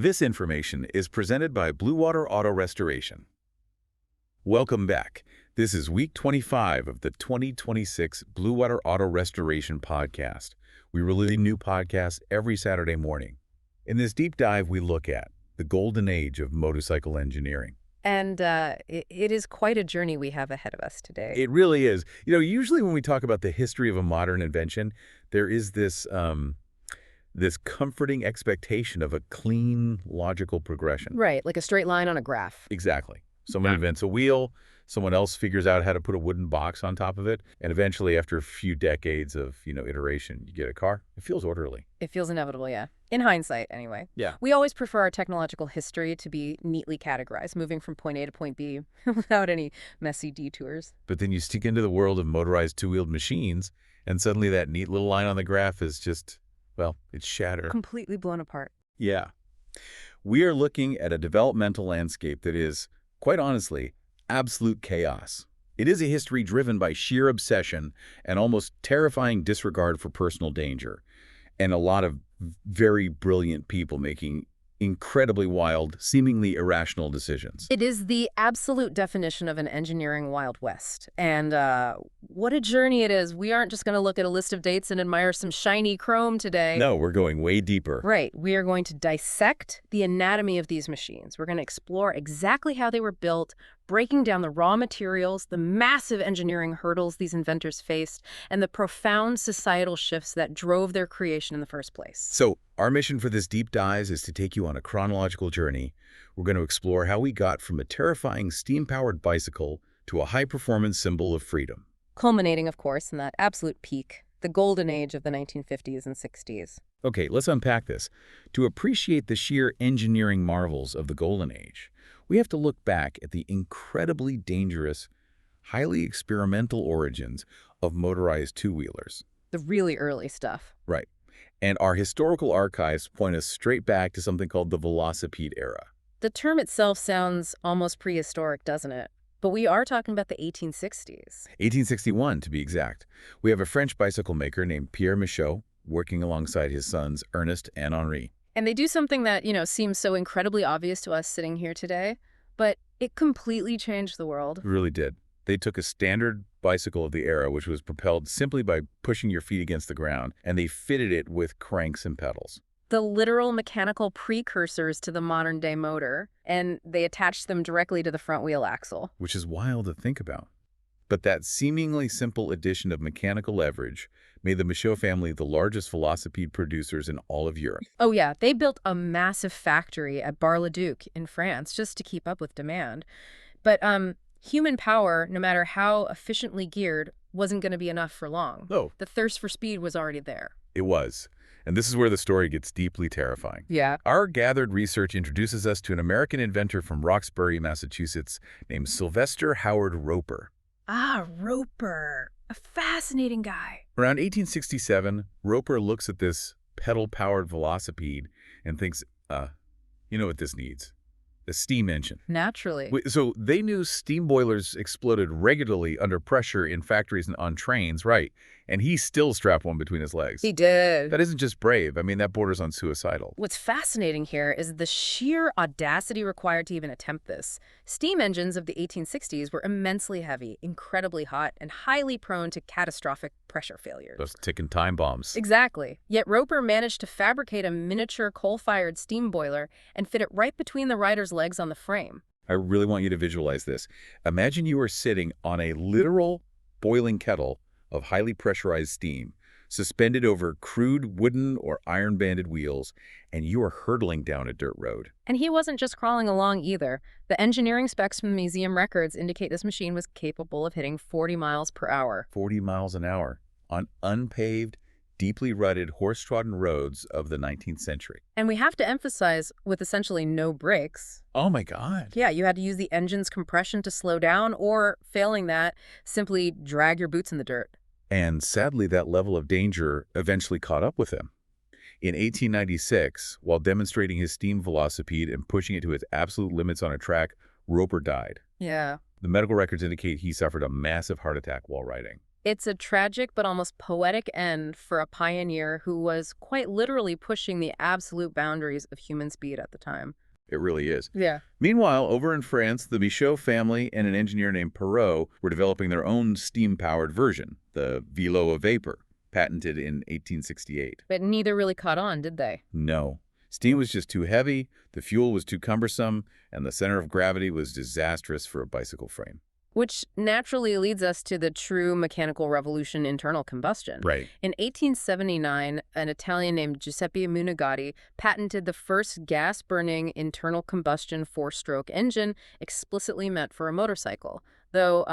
This information is presented by Bluewater Auto Restoration. Welcome back. This is week 25 of the 2026 Bluewater Auto Restoration podcast. We release new podcasts every Saturday morning. In this deep dive, we look at the golden age of motorcycle engineering. And it is quite a journey we have ahead of us today. It really is. Usually when we talk about the history of a modern invention, there is this comforting expectation of a clean, logical progression. Right, like a straight line on a graph. Exactly. Someone invents a wheel, someone else figures out how to put a wooden box on top of it, and eventually, after a few decades of, iteration, you get a car. It feels orderly. It feels inevitable, yeah. In hindsight, anyway. Yeah. We always prefer our technological history to be neatly categorized, moving from point A to point B without any messy detours. But then you stick into the world of motorized two-wheeled machines, and suddenly that neat little line on the graph is just, well, it's shattered. Completely blown apart. Yeah. We are looking at a developmental landscape that is, quite honestly, absolute chaos. It is a history driven by sheer obsession and almost terrifying disregard for personal danger, and a lot of very brilliant people making incredibly wild, seemingly irrational decisions. It is the absolute definition of an engineering Wild West. And what a journey it is. We aren't just going to look at a list of dates and admire some shiny chrome today. No, we're going way deeper. Right. We are going to dissect the anatomy of these machines. We're going to explore exactly how they were built, breaking down the raw materials, the massive engineering hurdles these inventors faced, and the profound societal shifts that drove their creation in the first place. So, our mission for this deep dive is to take you on a chronological journey. We're going to explore how we got from a terrifying steam-powered bicycle to a high-performance symbol of freedom. Culminating, of course, in that absolute peak, the golden age of the 1950s and 60s. Okay, let's unpack this. To appreciate the sheer engineering marvels of the golden age, we have to look back at the incredibly dangerous, highly experimental origins of motorized two-wheelers. The really early stuff. Right. And our historical archives point us straight back to something called the velocipede era. The term itself sounds almost prehistoric, doesn't it? But we are talking about the 1860s. 1861, to be exact. We have a French bicycle maker named Pierre Michaud working alongside his sons Ernest and Henri. And they do something that, seems so incredibly obvious to us sitting here today, but it completely changed the world. It really did. They took a standard bicycle of the era, which was propelled simply by pushing your feet against the ground, and they fitted it with cranks and pedals. The literal mechanical precursors to the modern-day motor, and they attached them directly to the front wheel axle. Which is wild to think about. But that seemingly simple addition of mechanical leverage made the Michaud family the largest velocipede producers in all of Europe. Oh yeah, they built a massive factory at Bar-le-Duc in France just to keep up with demand. But human power, no matter how efficiently geared, wasn't going to be enough for long. Oh. The thirst for speed was already there. It was. And this is where the story gets deeply terrifying. Yeah. Our gathered research introduces us to an American inventor from Roxbury, Massachusetts, named Sylvester Howard Roper. Ah, Roper. A fascinating guy. Around 1867, Roper looks at this pedal-powered velocipede and thinks, you know what this needs? A steam engine. Naturally. So they knew steam boilers exploded regularly under pressure in factories and on trains, right? And he still strapped one between his legs. He did. That isn't just brave. I mean, that borders on suicidal. What's fascinating here is the sheer audacity required to even attempt this. Steam engines of the 1860s were immensely heavy, incredibly hot, and highly prone to catastrophic pressure failures. Those ticking time bombs. Exactly. Yet Roper managed to fabricate a miniature coal-fired steam boiler and fit it right between the rider's legs on the frame. I really want you to visualize this. Imagine you are sitting on a literal boiling kettle of highly pressurized steam, suspended over crude wooden or iron-banded wheels, and you are hurtling down a dirt road. And he wasn't just crawling along either. The engineering specs from the museum records indicate this machine was capable of hitting 40 miles per hour. 40 miles an hour on unpaved, deeply rutted, horse-trodden roads of the 19th century. And we have to emphasize, with essentially no brakes. Oh my God. Yeah, you had to use the engine's compression to slow down, or, failing that, simply drag your boots in the dirt. And sadly, that level of danger eventually caught up with him. In 1896, while demonstrating his steam velocipede and pushing it to its absolute limits on a track, Roper died. Yeah. The medical records indicate he suffered a massive heart attack while riding. It's a tragic but almost poetic end for a pioneer who was quite literally pushing the absolute boundaries of human speed at the time. It really is. Yeah. Meanwhile, over in France, the Michaud family and an engineer named Perrault were developing their own steam-powered version, the Velo of Vapor, patented in 1868. But neither really caught on, did they? No. Steam was just too heavy, the fuel was too cumbersome, and the center of gravity was disastrous for a bicycle frame. Which naturally leads us to the true mechanical revolution, internal combustion. Right. In 1879, an Italian named Giuseppe Munigatti patented the first gas-burning internal combustion four-stroke engine explicitly meant for a motorcycle, though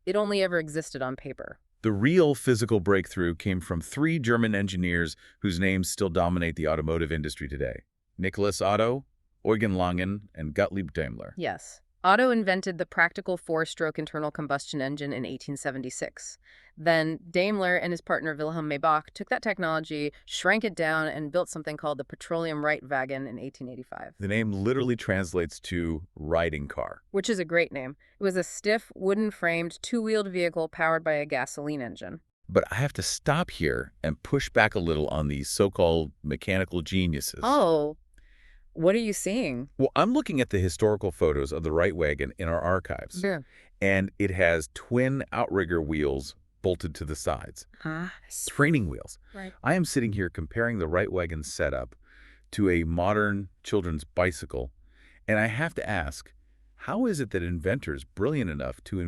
it only ever existed on paper. The real physical breakthrough came from three German engineers whose names still dominate the automotive industry today: Nicholas Otto, Eugen Langen, and Gottlieb Daimler. Yes. Otto invented the practical four-stroke internal combustion engine in 1876. Then Daimler and his partner Wilhelm Maybach took that technology, shrank it down, and built something called the Petroleum Reitwagen in 1885. The name literally translates to riding car. Which is a great name. It was a stiff, wooden-framed, two-wheeled vehicle powered by a gasoline engine. But I have to stop here and push back a little on these so-called mechanical geniuses. Oh, what are you seeing? Well, I'm looking at the historical photos of the Reitwagen in our archives. Yeah. And it has twin outrigger wheels bolted to the sides. Training wheels. Right. I am sitting here comparing the Reitwagen setup to a modern children's bicycle, and I have to ask, how is it that inventors brilliant enough to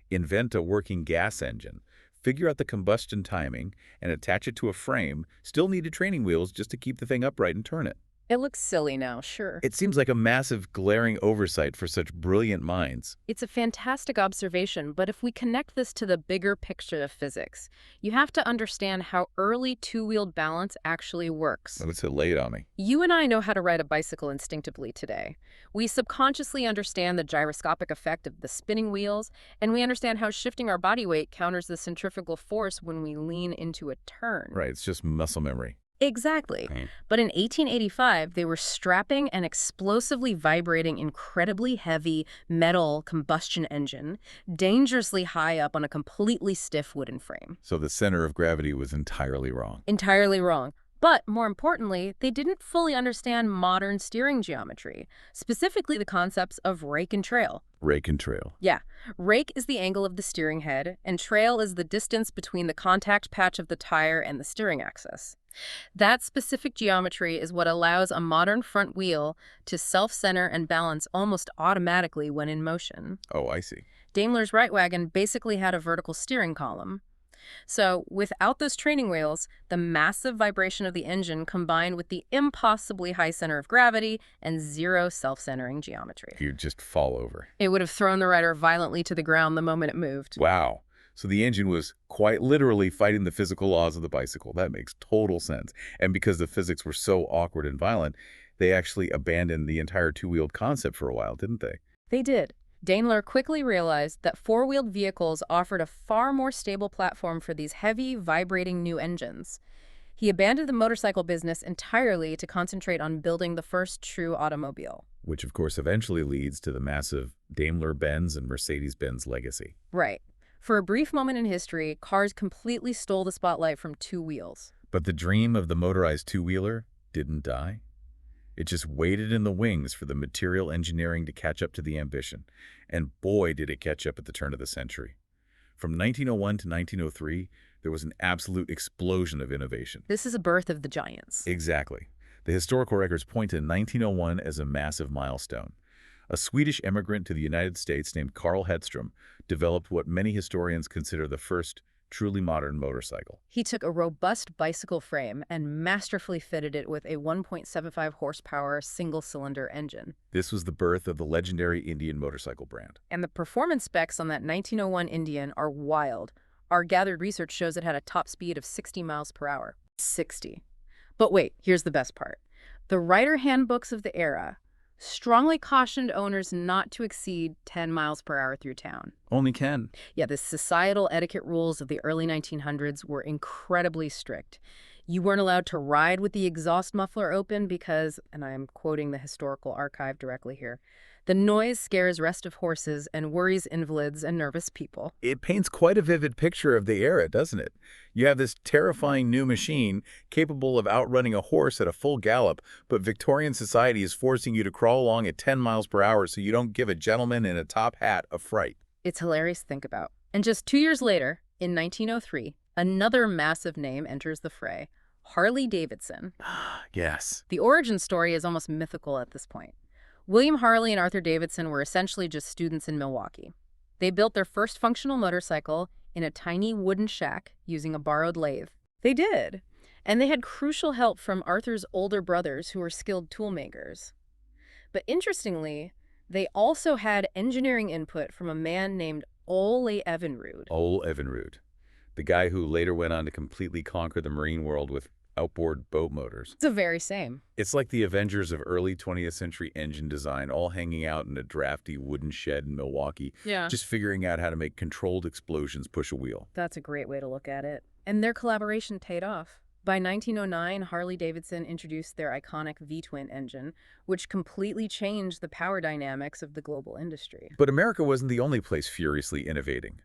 invent a working gas engine, figure out the combustion timing, and attach it to a frame, still needed training wheels just to keep the thing upright and turn it? It looks silly now, sure. It seems like a massive, glaring oversight for such brilliant minds. It's a fantastic observation, but if we connect this to the bigger picture of physics, you have to understand how early two-wheeled balance actually works. Let's lay it on me. You and I know how to ride a bicycle instinctively today. We subconsciously understand the gyroscopic effect of the spinning wheels, and we understand how shifting our body weight counters the centrifugal force when we lean into a turn. Right, it's just muscle memory. Exactly. Right. But in 1885, they were strapping an explosively vibrating, incredibly heavy metal combustion engine dangerously high up on a completely stiff wooden frame. So the center of gravity was entirely wrong. Entirely wrong. But more importantly, they didn't fully understand modern steering geometry, specifically the concepts of rake and trail. Rake and trail. Yeah. Rake is the angle of the steering head, and trail is the distance between the contact patch of the tire and the steering axis. That specific geometry is what allows a modern front wheel to self-center and balance almost automatically when in motion. Oh, I see. Daimler's Reitwagen basically had a vertical steering column. So, without those training wheels, the massive vibration of the engine combined with the impossibly high center of gravity and zero self-centering geometry. You'd just fall over. It would have thrown the rider violently to the ground the moment it moved. Wow. So the engine was quite literally fighting the physical laws of the bicycle. That makes total sense. And because the physics were so awkward and violent, they actually abandoned the entire two-wheeled concept for a while, didn't they? They did. Daimler quickly realized that four-wheeled vehicles offered a far more stable platform for these heavy, vibrating new engines. He abandoned the motorcycle business entirely to concentrate on building the first true automobile. Which, of course, eventually leads to the massive Daimler-Benz and Mercedes-Benz legacy. Right. For a brief moment in history, cars completely stole the spotlight from two wheels. But the dream of the motorized two-wheeler didn't die. It just waited in the wings for the material engineering to catch up to the ambition. And boy, did it catch up at the turn of the century. From 1901 to 1903, there was an absolute explosion of innovation. This is a birth of the giants. Exactly. The historical records point to 1901 as a massive milestone. A Swedish immigrant to the United States named Carl Hedstrom developed what many historians consider the first truly modern motorcycle. He took a robust bicycle frame and masterfully fitted it with a 1.75 horsepower single-cylinder engine. This was the birth of the legendary Indian motorcycle brand. And the performance specs on that 1901 Indian are wild. Our gathered research shows it had a top speed of 60 miles per hour. 60. But wait, here's the best part. The rider handbooks of the era strongly cautioned owners not to exceed 10 miles per hour through town. Only 10. Yeah, the societal etiquette rules of the early 1900s were incredibly strict. You weren't allowed to ride with the exhaust muffler open because, and I am quoting the historical archive directly here, The noise scares restive horses and worries invalids and nervous people. It paints quite a vivid picture of the era, doesn't it? You have this terrifying new machine capable of outrunning a horse at a full gallop, but Victorian society is forcing you to crawl along at 10 miles per hour so you don't give a gentleman in a top hat a fright. It's hilarious to think about. And just 2 years later, in 1903, another massive name enters the fray, Harley-Davidson. Yes. The origin story is almost mythical at this point. William Harley and Arthur Davidson were essentially just students in Milwaukee. They built their first functional motorcycle in a tiny wooden shack using a borrowed lathe. They did. And they had crucial help from Arthur's older brothers who were skilled toolmakers. But interestingly, they also had engineering input from a man named Ole Evinrude. Ole Evinrude, the guy who later went on to completely conquer the marine world with outboard boat motors. It's the very same. It's like the Avengers of early 20th century engine design, all hanging out in a drafty wooden shed in Milwaukee, Yeah. just figuring out how to make controlled explosions push a wheel. That's a great way to look at it. And their collaboration paid off. By 1909, Harley-Davidson introduced their iconic V-twin engine, which completely changed the power dynamics of the global industry. But America wasn't the only place furiously innovating.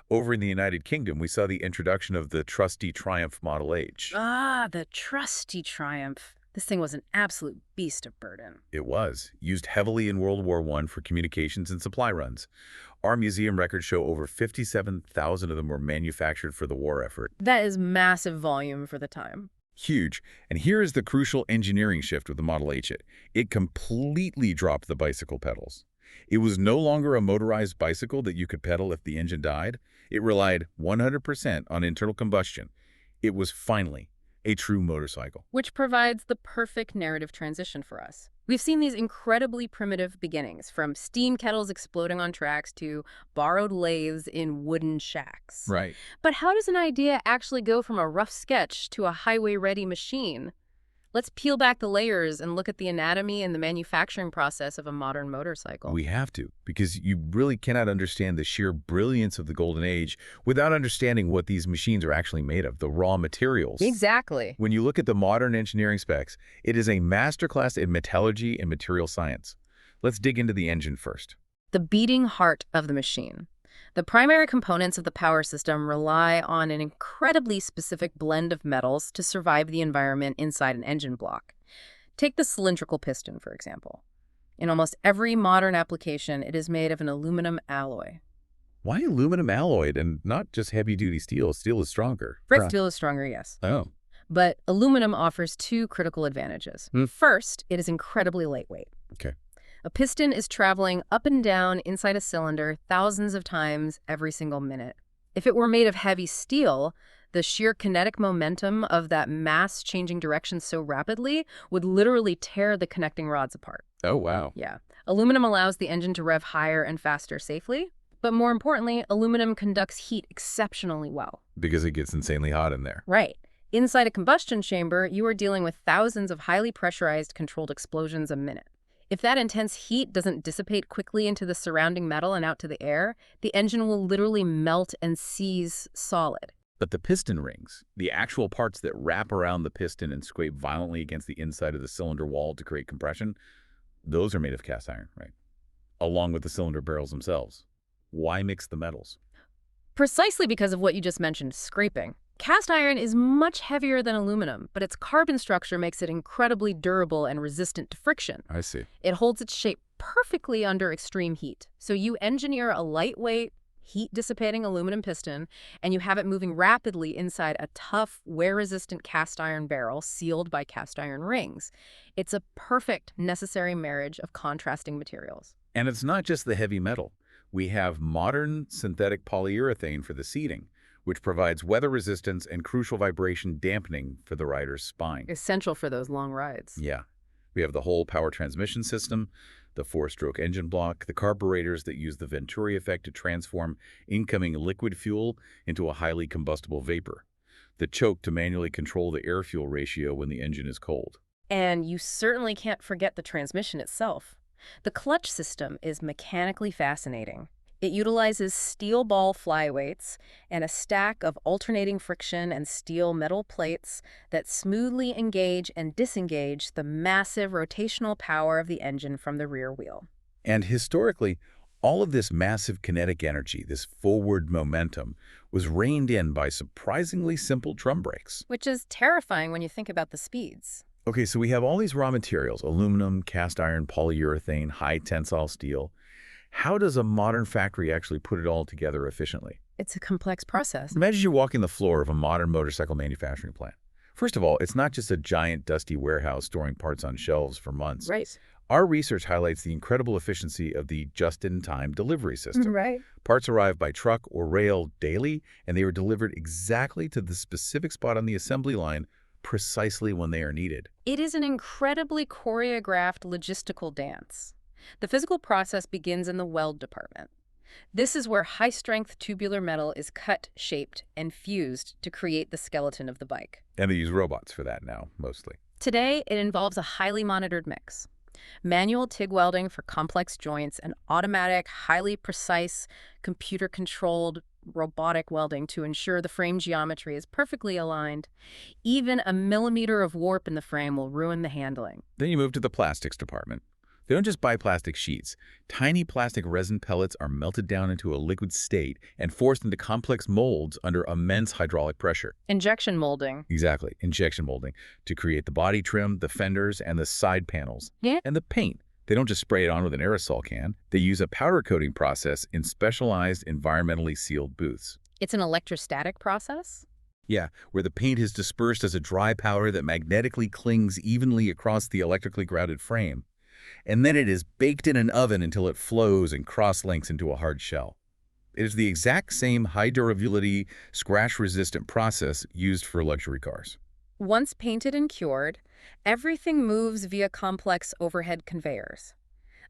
Over in the United Kingdom, we saw the introduction of the trusty Triumph Model H. Ah, the trusty Triumph. This thing was an absolute beast of burden. It was, used heavily in World War I for communications and supply runs. Our museum records show over 57,000 of them were manufactured for the war effort. That is massive volume for the time. Huge. And here is the crucial engineering shift with the Model H. It completely dropped the bicycle pedals. It was no longer a motorized bicycle that you could pedal if the engine died. It relied 100% on internal combustion. It was finally a true motorcycle. Which provides the perfect narrative transition for us. We've seen these incredibly primitive beginnings, from steam kettles exploding on tracks to borrowed lathes in wooden shacks. Right. But how does an idea actually go from a rough sketch to a highway-ready machine? Let's peel back the layers and look at the anatomy and the manufacturing process of a modern motorcycle. We have to, because you really cannot understand the sheer brilliance of the Golden Age without understanding what these machines are actually made of, the raw materials. Exactly. When you look at the modern engineering specs, it is a masterclass in metallurgy and material science. Let's dig into the engine first. The beating heart of the machine. The primary components of the power system rely on an incredibly specific blend of metals to survive the environment inside an engine block. Take the cylindrical piston, for example. In almost every modern application, it is made of an aluminum alloy. Why aluminum alloy and not just heavy-duty steel? Steel is stronger. Red steel is stronger, yes. Oh. But aluminum offers two critical advantages. First, it is incredibly lightweight. Okay. A piston is traveling up and down inside a cylinder thousands of times every single minute. If it were made of heavy steel, the sheer kinetic momentum of that mass changing direction so rapidly would literally tear the connecting rods apart. Oh, wow. Yeah. Aluminum allows the engine to rev higher and faster safely, but more importantly, aluminum conducts heat exceptionally well. Because it gets insanely hot in there. Right. Inside a combustion chamber, you are dealing with thousands of highly pressurized controlled explosions a minute. If that intense heat doesn't dissipate quickly into the surrounding metal and out to the air, the engine will literally melt and seize solid. But the piston rings, the actual parts that wrap around the piston and scrape violently against the inside of the cylinder wall to create compression, those are made of cast iron, right? Along with the cylinder barrels themselves. Why mix the metals? Precisely because of what you just mentioned, scraping. Cast iron is much heavier than aluminum, but its carbon structure makes it incredibly durable and resistant to friction. I see. It holds its shape perfectly under extreme heat. So you engineer a lightweight, heat-dissipating aluminum piston, and you have it moving rapidly inside a tough, wear-resistant cast iron barrel sealed by cast iron rings. It's a perfect, necessary marriage of contrasting materials. And it's not just the heavy metal. We have modern synthetic polyurethane for the seating, which provides weather resistance and crucial vibration dampening for the rider's spine. Essential for those long rides. Yeah. We have the whole power transmission system, the four-stroke engine block, the carburetors that use the Venturi effect to transform incoming liquid fuel into a highly combustible vapor, the choke to manually control the air-fuel ratio when the engine is cold. And you certainly can't forget the transmission itself. The clutch system is mechanically fascinating. It utilizes steel ball flyweights and a stack of alternating friction and steel metal plates that smoothly engage and disengage the massive rotational power of the engine from the rear wheel. And historically, all of this massive kinetic energy, this forward momentum, was reined in by surprisingly simple drum brakes. Which is terrifying when you think about the speeds. Okay, so we have all these raw materials, aluminum, cast iron, polyurethane, high tensile steel. How does a modern factory actually put it all together efficiently? It's a complex process. Imagine you're walking the floor of a modern motorcycle manufacturing plant. First of all, it's not just a giant dusty warehouse storing parts on shelves for months. Right. Our research highlights the incredible efficiency of the just-in-time delivery system. Right. Parts arrive by truck or rail daily, and they are delivered exactly to the specific spot on the assembly line precisely when they are needed. It is an incredibly choreographed logistical dance. The physical process begins in the weld department. This is where high-strength tubular metal is cut, shaped, and fused to create the skeleton of the bike. And they use robots for that now, mostly. Today, it involves a highly monitored mix. Manual TIG welding for complex joints and automatic, highly precise, computer-controlled robotic welding to ensure the frame geometry is perfectly aligned. Even a millimeter of warp in the frame will ruin the handling. Then you move to the plastics department. They don't just buy plastic sheets. Tiny plastic resin pellets are melted down into a liquid state and forced into complex molds under immense hydraulic pressure. Injection molding. Exactly, injection molding, to create the body trim, the fenders, and the side panels. Yeah. And the paint. They don't just spray it on with an aerosol can. They use a powder coating process in specialized, environmentally sealed booths. It's an electrostatic process? Yeah, where the paint is dispersed as a dry powder that magnetically clings evenly across the electrically grounded frame. And then it is baked in an oven until it flows and cross-links into a hard shell. It is the exact same high-durability, scratch-resistant process used for luxury cars. Once painted and cured, everything moves via complex overhead conveyors.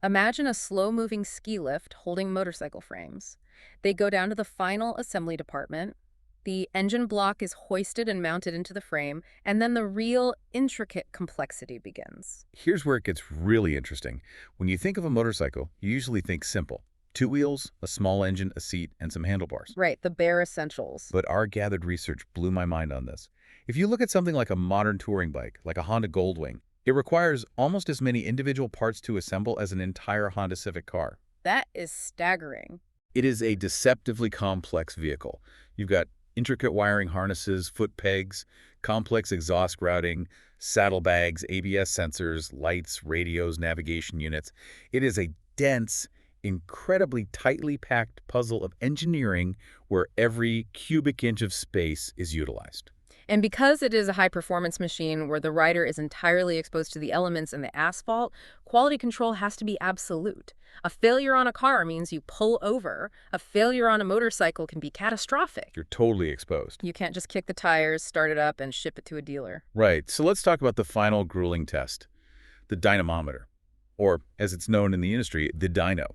Imagine a slow-moving ski lift holding motorcycle frames. They go down to the final assembly department. The engine block is hoisted and mounted into the frame, and then the real intricate complexity begins. Here's where it gets really interesting. When you think of a motorcycle, you usually think simple. 2 wheels, a small engine, a seat, and some handlebars. Right, the bare essentials. But our gathered research blew my mind on this. If you look at something like a modern touring bike, like a Honda Goldwing, it requires almost as many individual parts to assemble as an entire Honda Civic car. That is staggering. It is a deceptively complex vehicle. You've got intricate wiring harnesses, foot pegs, complex exhaust routing, saddlebags, ABS sensors, lights, radios, navigation units. It is a dense, incredibly tightly packed puzzle of engineering where every cubic inch of space is utilized. And because it is a high-performance machine where the rider is entirely exposed to the elements and the asphalt, quality control has to be absolute. A failure on a car means you pull over. A failure on a motorcycle can be catastrophic. You're totally exposed. You can't just kick the tires, start it up, and ship it to a dealer. Right, so let's talk about the final grueling test, the dynamometer, or as it's known in the industry, the dyno.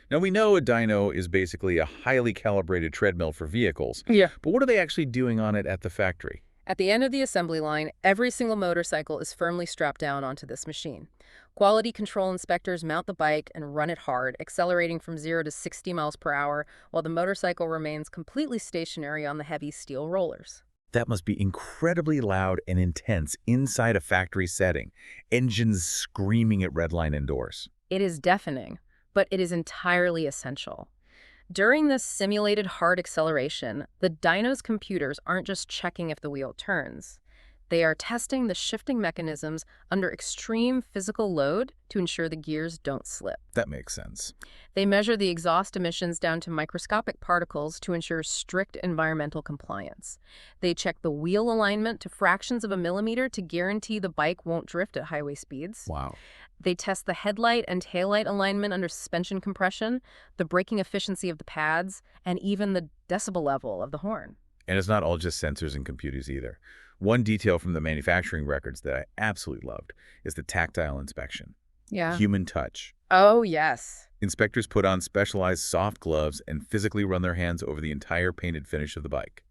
Now, we know a dyno is basically a highly calibrated treadmill for vehicles, Yeah. but what are they actually doing on it at the factory? At the end of the assembly line, every single motorcycle is firmly strapped down onto this machine. Quality control inspectors mount the bike and run it hard, accelerating from 0 to 60 miles per hour, while the motorcycle remains completely stationary on the heavy steel rollers. That must be incredibly loud and intense inside a factory setting, engines screaming at redline indoors. It is deafening, but it is entirely essential. During this simulated hard acceleration, the dyno's computers aren't just checking if the wheel turns. They are testing the shifting mechanisms under extreme physical load to ensure the gears don't slip. That makes sense. They measure the exhaust emissions down to microscopic particles to ensure strict environmental compliance. They check the wheel alignment to fractions of a millimeter to guarantee the bike won't drift at highway speeds. Wow. They test the headlight and taillight alignment under suspension compression, the braking efficiency of the pads, and even the decibel level of the horn. And it's not all just sensors and computers either. One detail from the manufacturing records that I absolutely loved is the tactile inspection. Yeah. Human touch. Oh, yes. Inspectors put on specialized soft gloves and physically run their hands over the entire painted finish of the bike.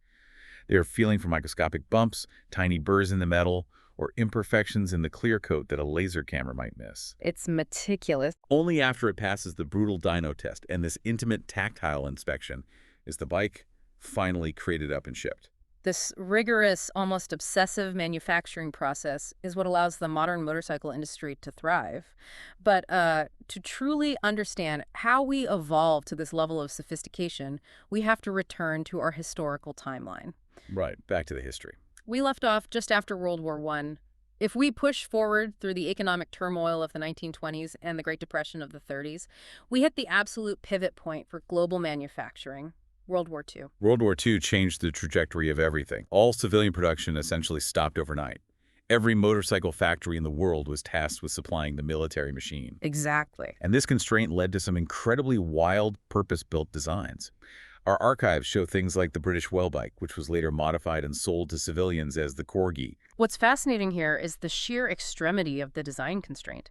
They are feeling for microscopic bumps, tiny burrs in the metal, or imperfections in the clear coat that a laser camera might miss. It's meticulous. Only after it passes the brutal dyno test and this intimate tactile inspection is the bike finally crated up and shipped. This rigorous, almost obsessive manufacturing process is what allows the modern motorcycle industry to thrive. But to truly understand how we evolved to this level of sophistication, we have to return to our historical timeline. Right, back to the history. We left off just after World War I. If we push forward through the economic turmoil of the 1920s and the Great Depression of the 30s, we hit the absolute pivot point for global manufacturing, World War II. World War II changed the trajectory of everything. All civilian production essentially stopped overnight. Every motorcycle factory in the world was tasked with supplying the military machine. Exactly. And this constraint led to some incredibly wild, purpose-built designs. Our archives show things like the British Wellbike, which was later modified and sold to civilians as the Corgi. What's fascinating here is the sheer extremity of the design constraint.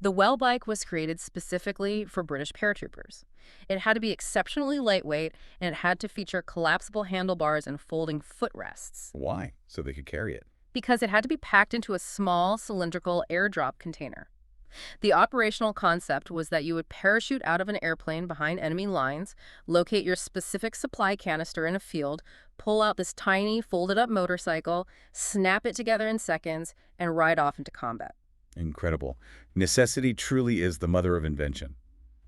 The Wellbike was created specifically for British paratroopers. It had to be exceptionally lightweight, and it had to feature collapsible handlebars and folding footrests. Why? So they could carry it. Because it had to be packed into a small, cylindrical airdrop container. The operational concept was that you would parachute out of an airplane behind enemy lines, locate your specific supply canister in a field, pull out this tiny, folded-up motorcycle, snap it together in seconds, and ride off into combat. Incredible. Necessity truly is the mother of invention.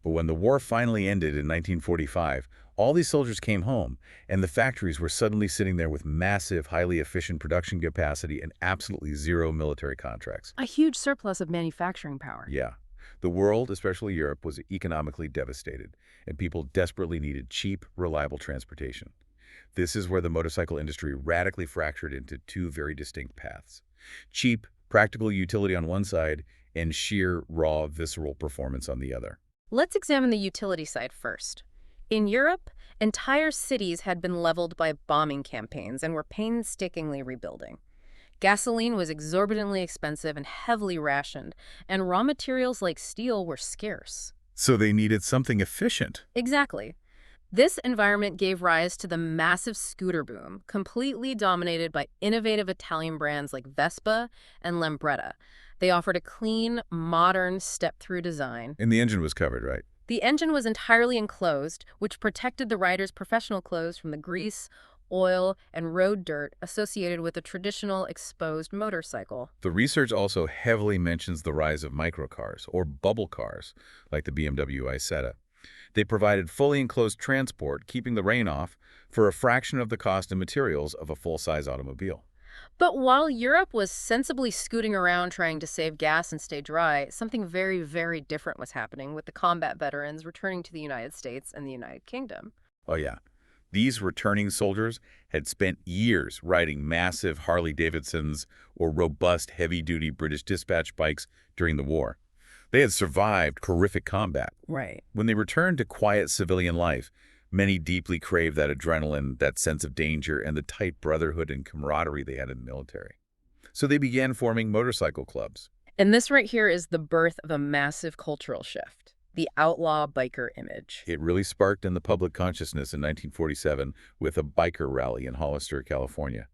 But when the war finally ended in 1945, all these soldiers came home, and the factories were suddenly sitting there with massive, highly efficient production capacity and absolutely zero military contracts. A huge surplus of manufacturing power. Yeah. The world, especially Europe, was economically devastated, and people desperately needed cheap, reliable transportation. This is where the motorcycle industry radically fractured into two very distinct paths. Cheap, practical utility on one side, and sheer, raw, visceral performance on the other. Let's examine the utility side first. In Europe, entire cities had been leveled by bombing campaigns and were painstakingly rebuilding. Gasoline was exorbitantly expensive and heavily rationed, and raw materials like steel were scarce. So they needed something efficient. Exactly. This environment gave rise to the massive scooter boom, completely dominated by innovative Italian brands like Vespa and Lambretta. They offered a clean, modern, step-through design. And the engine was covered, right? The engine was entirely enclosed, which protected the rider's professional clothes from the grease, oil, and road dirt associated with a traditional exposed motorcycle. The research also heavily mentions the rise of microcars, or bubble cars, like the BWAR.CA. They provided fully enclosed transport, keeping the rain off, for a fraction of the cost and materials of a full-size automobile. But while Europe was sensibly scooting around trying to save gas and stay dry, something very, very different was happening with the combat veterans returning to the United States and the United Kingdom. Oh yeah. These returning soldiers had spent years riding massive Harley-Davidsons or robust heavy-duty British dispatch bikes during the war. They had survived horrific combat. Right. When they returned to quiet civilian life, many deeply craved that adrenaline, that sense of danger, and the tight brotherhood and camaraderie they had in the military. So they began forming motorcycle clubs. And this right here is the birth of a massive cultural shift, the outlaw biker image. It really sparked in the public consciousness in 1947 with a biker rally in Hollister, California.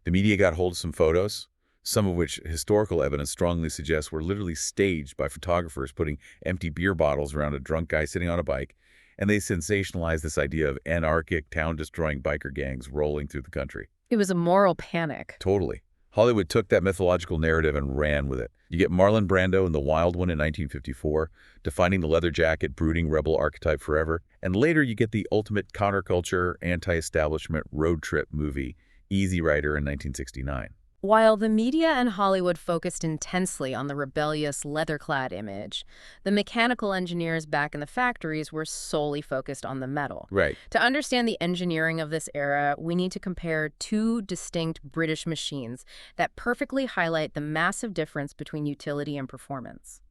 The media got hold of some photos, some of which historical evidence strongly suggests were literally staged by photographers putting empty beer bottles around a drunk guy sitting on a bike, and they sensationalized this idea of anarchic, town-destroying biker gangs rolling through the country. It was a moral panic. Totally. Hollywood took that mythological narrative and ran with it. You get Marlon Brando in The Wild One in 1954, defining the leather jacket, brooding rebel archetype forever, and later you get the ultimate counterculture, anti-establishment road trip movie, Easy Rider in 1969. While the media and Hollywood focused intensely on the rebellious, leather-clad image, the mechanical engineers back in the factories were solely focused on the metal. Right. To understand the engineering of this era, we need to compare two distinct British machines that perfectly highlight the massive difference between utility and performance.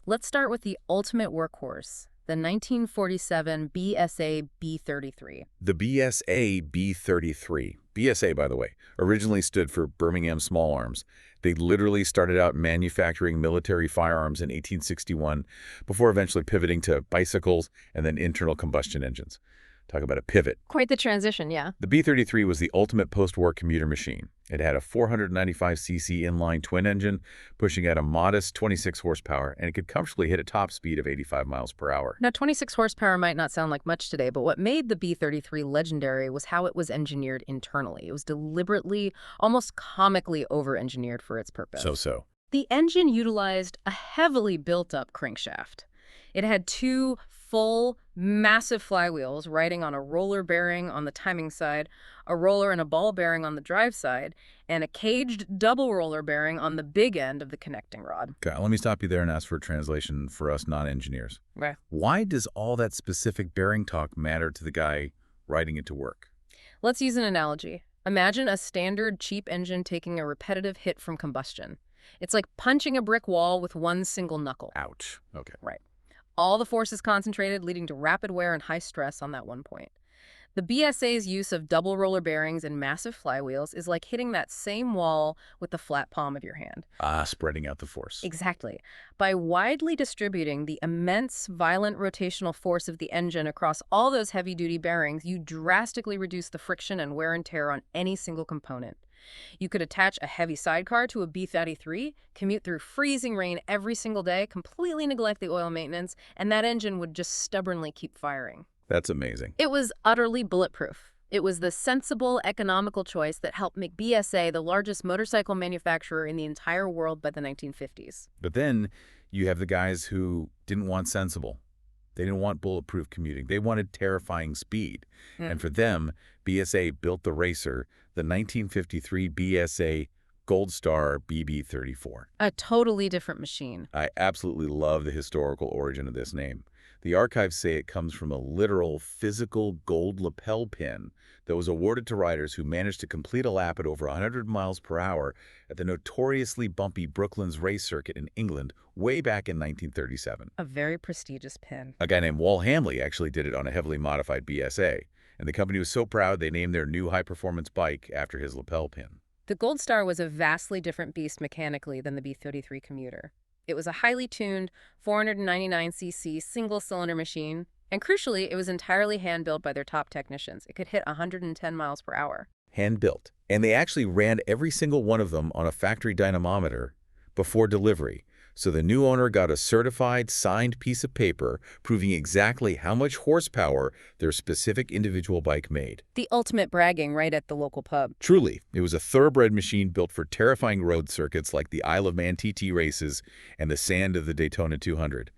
Let's start with the ultimate workhorse, the 1947 BSA B33. The BSA B33. BSA, by the way, originally stood for Birmingham Small Arms. They literally started out manufacturing military firearms in 1861 before eventually pivoting to bicycles and then internal combustion engines. Talk about a pivot. Quite the transition, yeah. The B-33 was the ultimate post-war commuter machine. It had a 495cc inline twin engine, pushing out a modest 26 horsepower, and it could comfortably hit a top speed of 85 miles per hour. Now, 26 horsepower might not sound like much today, but what made the B-33 legendary was how it was engineered internally. It was deliberately, almost comically over-engineered for its purpose. So. The engine utilized a heavily built-up crankshaft. It had two full, massive flywheels riding on a roller bearing on the timing side, a roller and a ball bearing on the drive side, and a caged double roller bearing on the big end of the connecting rod. Okay, let me stop you there and ask for a translation for us non-engineers. Right. Why does all that specific bearing talk matter to the guy riding it to work? Let's use an analogy. Imagine a standard cheap engine taking a repetitive hit from combustion. It's like punching a brick wall with one single knuckle. Ouch. Okay. Right. All the force is concentrated, leading to rapid wear and high stress on that one point. The BSA's use of double roller bearings and massive flywheels is like hitting that same wall with the flat palm of your hand. Spreading out the force. Exactly. By widely distributing the immense, violent rotational force of the engine across all those heavy-duty bearings, you drastically reduce the friction and wear and tear on any single component. You could attach a heavy sidecar to a B-33, commute through freezing rain every single day, completely neglect the oil maintenance, and that engine would just stubbornly keep firing. That's amazing. It was utterly bulletproof. It was the sensible, economical choice that helped make BSA the largest motorcycle manufacturer in the entire world by the 1950s. But then you have the guys who didn't want sensible. They didn't want bulletproof commuting. They wanted terrifying speed. And for them, BSA built the racer, the 1953 BSA Gold Star BB34. A totally different machine. I absolutely love the historical origin of this name. The archives say it comes from a literal physical gold lapel pin that was awarded to riders who managed to complete a lap at over 100 miles per hour at the notoriously bumpy Brooklands race circuit in England way back in 1937. A very prestigious pin. A guy named Wal Hamley actually did it on a heavily modified BSA, and the company was so proud they named their new high-performance bike after his lapel pin. The Gold Star was a vastly different beast mechanically than the B-33 commuter. It was a highly tuned 499cc single-cylinder machine, and crucially, it was entirely hand-built by their top technicians. It could hit 110 miles per hour. Hand-built. And they actually ran every single one of them on a factory dynamometer before delivery. So the new owner got a certified, signed piece of paper proving exactly how much horsepower their specific individual bike made. The ultimate bragging right at the local pub. Truly, it was a thoroughbred machine built for terrifying road circuits like the Isle of Man TT races and the sand of the Daytona 200.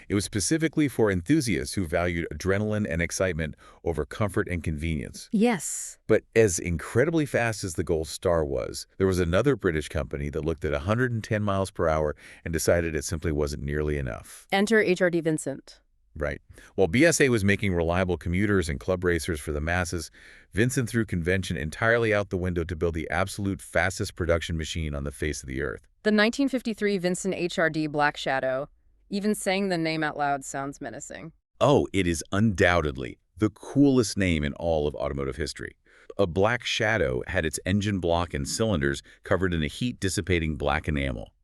It was specifically for enthusiasts who valued adrenaline and excitement over comfort and convenience. Yes. But as incredibly fast as the Gold Star was, there was another British company that looked at 110 miles per hour and decided it simply wasn't nearly enough. Enter HRD Vincent. Right. While BSA was making reliable commuters and club racers for the masses, Vincent threw convention entirely out the window to build the absolute fastest production machine on the face of the earth. The 1953 Vincent HRD Black Shadow. Even saying the name out loud sounds menacing. Oh, it is undoubtedly the coolest name in all of automotive history. A Black Shadow had its engine block and cylinders covered in a heat-dissipating black enamel.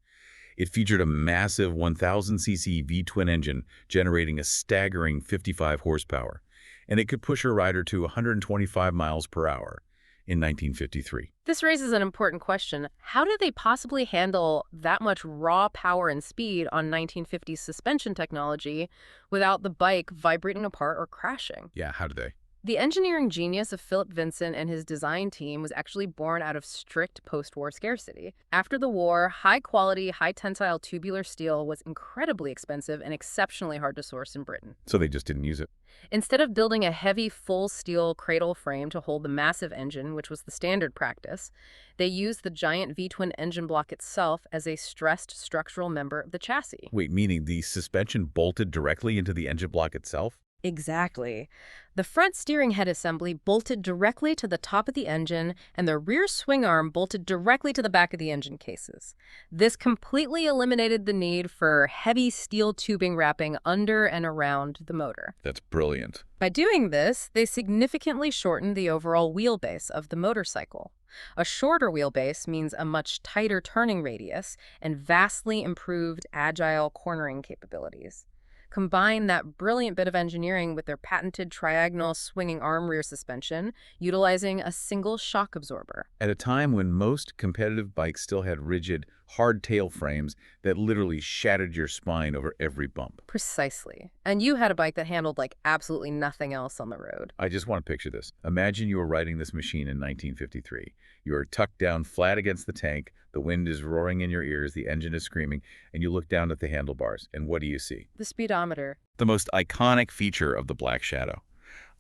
It featured a massive 1,000cc V-twin engine generating a staggering 55 horsepower, and it could push a rider to 125 miles per hour in 1953. This raises an important question. How did they possibly handle that much raw power and speed on 1950s suspension technology without the bike vibrating apart or crashing? Yeah, how did they? The engineering genius of Philip Vincent and his design team was actually born out of strict post-war scarcity. After the war, high-quality, high-tensile tubular steel was incredibly expensive and exceptionally hard to source in Britain. So they just didn't use it. Instead of building a heavy, full-steel cradle frame to hold the massive engine, which was the standard practice, they used the giant V-twin engine block itself as a stressed structural member of the chassis. Wait, meaning the suspension bolted directly into the engine block itself? Exactly. The front steering head assembly bolted directly to the top of the engine, and the rear swing arm bolted directly to the back of the engine cases. This completely eliminated the need for heavy steel tubing wrapping under and around the motor. That's brilliant. By doing this, they significantly shortened the overall wheelbase of the motorcycle. A shorter wheelbase means a much tighter turning radius and vastly improved agile cornering capabilities. Combine that brilliant bit of engineering with their patented triagonal swinging arm rear suspension, utilizing a single shock absorber. At a time when most competitive bikes still had rigid, hard tail frames that literally shattered your spine over every bump. Precisely. And you had a bike that handled like absolutely nothing else on the road. I just want to picture this. Imagine you were riding this machine in 1953. You are tucked down flat against the tank, the wind is roaring in your ears, the engine is screaming, and you look down at the handlebars, and what do you see? The speedometer. The most iconic feature of the Black Shadow.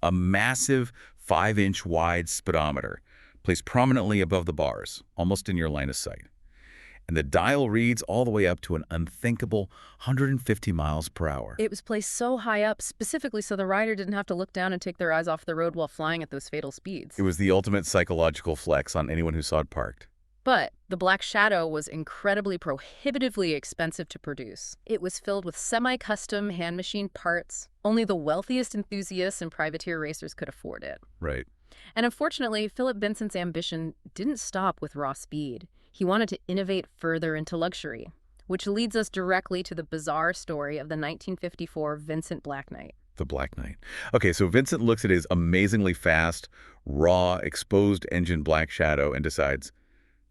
A massive 5-inch wide speedometer placed prominently above the bars, almost in your line of sight. And the dial reads all the way up to an unthinkable 150 miles per hour. It was placed so high up specifically so the rider didn't have to look down and take their eyes off the road while flying at those fatal speeds. It was the ultimate psychological flex on anyone who saw it parked. But the Black Shadow was incredibly prohibitively expensive to produce. It was filled with semi-custom hand-machined parts. Only the wealthiest enthusiasts and privateer racers could afford it. Right. And unfortunately, Philip Vincent's ambition didn't stop with raw speed. He wanted to innovate further into luxury, which leads us directly to the bizarre story of the 1954 Vincent Black Knight. The Black Knight. Okay, so Vincent looks at his amazingly fast, raw, exposed engine Black Shadow and decides,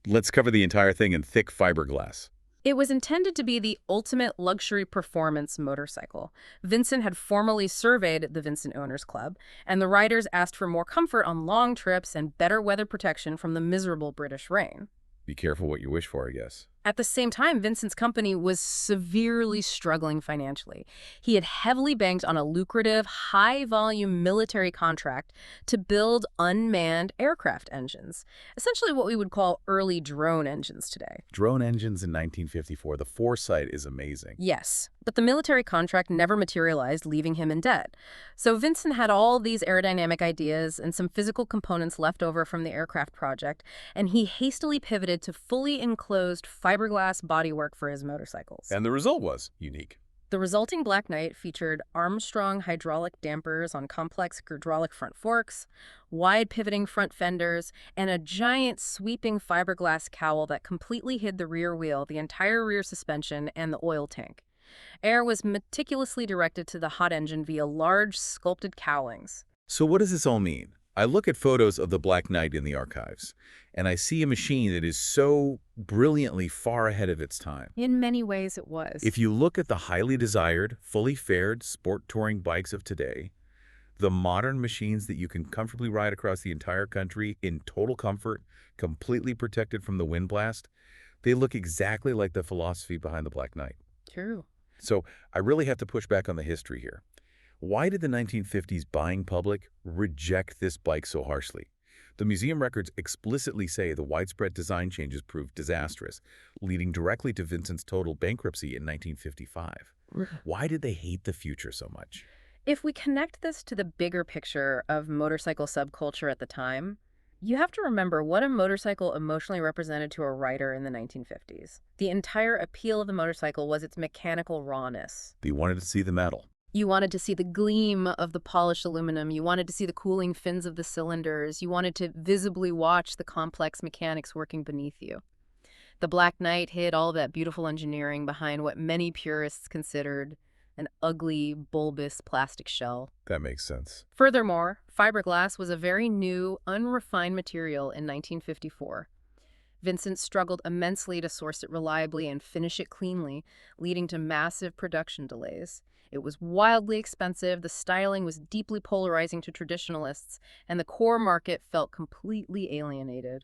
let's cover the entire thing in thick fiberglass. It was intended to be the ultimate luxury performance motorcycle. Vincent had formally surveyed the Vincent Owners Club, and the riders asked for more comfort on long trips and better weather protection from the miserable British rain. Be careful what you wish for, I guess. At the same time, Vincent's company was severely struggling financially. He had heavily banked on a lucrative, high-volume military contract to build unmanned aircraft engines, essentially what we would call early drone engines today. Drone engines in 1954, the foresight is amazing. Yes, but the military contract never materialized, leaving him in debt. So Vincent had all these aerodynamic ideas and some physical components left over from the aircraft project, and he hastily pivoted to fully enclosed fiberglass bodywork for his motorcycles. And the result was unique. The resulting Black Knight featured Armstrong hydraulic dampers on complex hydraulic front forks, wide pivoting front fenders, and a giant sweeping fiberglass cowl that completely hid the rear wheel, the entire rear suspension, and the oil tank. Air was meticulously directed to the hot engine via large sculpted cowlings. So what does this all mean? I look at photos of the Black Knight in the archives, and I see a machine that is so brilliantly far ahead of its time. In many ways, it was. If you look at the highly desired, fully fared sport touring bikes of today, the modern machines that you can comfortably ride across the entire country in total comfort, completely protected from the wind blast, they look exactly like the philosophy behind the Black Knight. True. So I really have to push back on the history here. Why did the 1950s buying public reject this bike so harshly? The museum records explicitly say the widespread design changes proved disastrous, leading directly to Vincent's total bankruptcy in 1955. Why did they hate the future so much? If we connect this to the bigger picture of motorcycle subculture at the time, you have to remember what a motorcycle emotionally represented to a rider in the 1950s. The entire appeal of the motorcycle was its mechanical rawness. They wanted to see the metal. You wanted to see the gleam of the polished aluminum. You wanted to see the cooling fins of the cylinders. You wanted to visibly watch the complex mechanics working beneath you. The Black Knight hid all of that beautiful engineering behind what many purists considered an ugly, bulbous plastic shell. That makes sense. Furthermore, fiberglass was a very new, unrefined material in 1954. Vincent struggled immensely to source it reliably and finish it cleanly, leading to massive production delays. It was wildly expensive, the styling was deeply polarizing to traditionalists, and the core market felt completely alienated.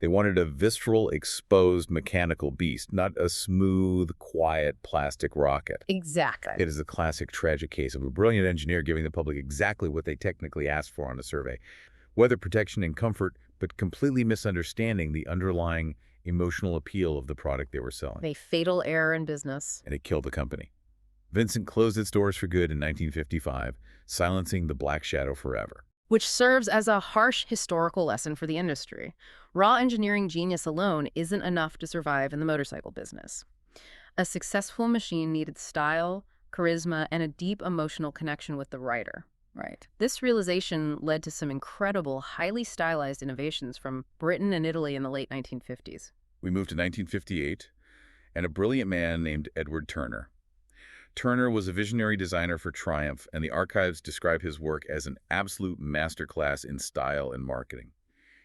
They wanted a visceral, exposed mechanical beast, not a smooth, quiet plastic rocket. Exactly. It is a classic tragic case of a brilliant engineer giving the public exactly what they technically asked for on a survey. Weather protection and comfort, but completely misunderstanding the underlying emotional appeal of the product they were selling. A fatal error in business. And it killed the company. Vincent closed its doors for good in 1955, silencing the Black Shadow forever. Which serves as a harsh historical lesson for the industry. Raw engineering genius alone isn't enough to survive in the motorcycle business. A successful machine needed style, charisma, and a deep emotional connection with the rider. Right. This realization led to some incredible, highly stylized innovations from Britain and Italy in the late 1950s. We moved to 1958, and a brilliant man named Edward Turner. Turner was a visionary designer for Triumph, and the archives describe his work as an absolute masterclass in style and marketing.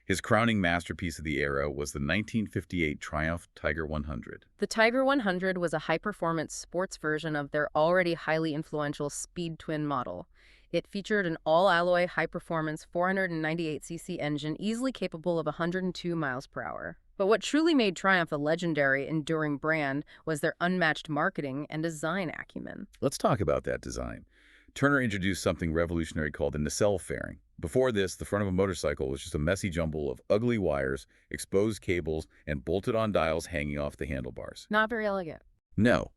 His crowning masterpiece of the era was the 1958 Triumph Tiger 100. The Tiger 100 was a high-performance sports version of their already highly influential Speed Twin model. It featured an all-alloy high-performance 498cc engine easily capable of 102 miles per hour. But what truly made Triumph a legendary, enduring brand was their unmatched marketing and design acumen. Let's talk about that design. Turner introduced something revolutionary called the nacelle fairing. Before this, the front of a motorcycle was just a messy jumble of ugly wires, exposed cables, and bolted-on dials hanging off the handlebars. Not very elegant. No.